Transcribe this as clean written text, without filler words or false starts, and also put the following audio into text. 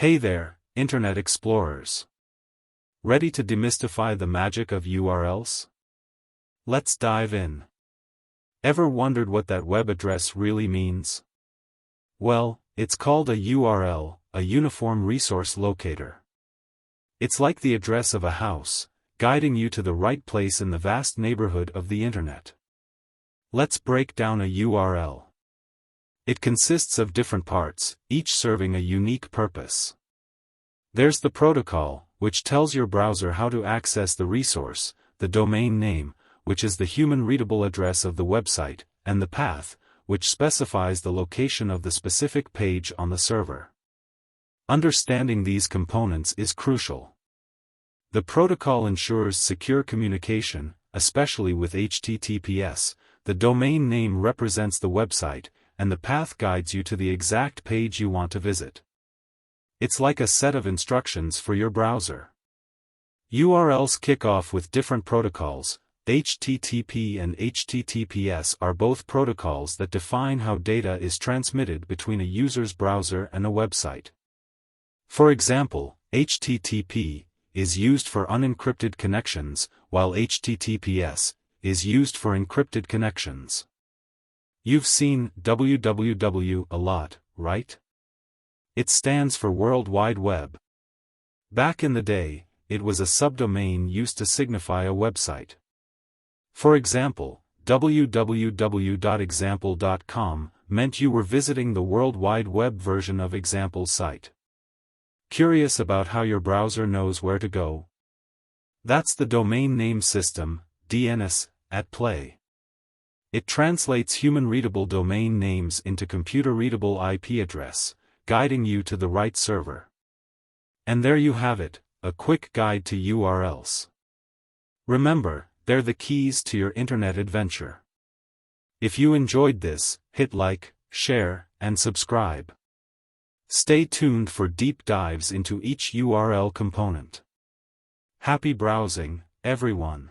Hey there, Internet Explorers. Ready to demystify the magic of URLs? Let's dive in. Ever wondered what that web address really means? Well, it's called a URL, a Uniform Resource Locator. It's like the address of a house, guiding you to the right place in the vast neighborhood of the Internet. Let's break down a URL. It consists of different parts, each serving a unique purpose. There's the protocol, which tells your browser how to access the resource, the domain name, which is the human-readable address of the website, and the path, which specifies the location of the specific page on the server. Understanding these components is crucial. The protocol ensures secure communication, especially with HTTPS. The domain name represents the website, and the path guides you to the exact page you want to visit. It's like a set of instructions for your browser. URLs kick off with different protocols. HTTP and HTTPS are both protocols that define how data is transmitted between a user's browser and a website. For example, HTTP is used for unencrypted connections, while HTTPS is used for encrypted connections. You've seen www a lot, right? It stands for World Wide Web. Back in the day, it was a subdomain used to signify a website. For example, www.example.com meant you were visiting the World Wide Web version of Example's site. Curious about how your browser knows where to go? That's the domain name system, DNS, at play. It translates human-readable domain names into computer-readable IP address, guiding you to the right server. And there you have it, a quick guide to URLs. Remember, they're the keys to your internet adventure. If you enjoyed this, hit like, share, and subscribe. Stay tuned for deep dives into each URL component. Happy browsing, everyone.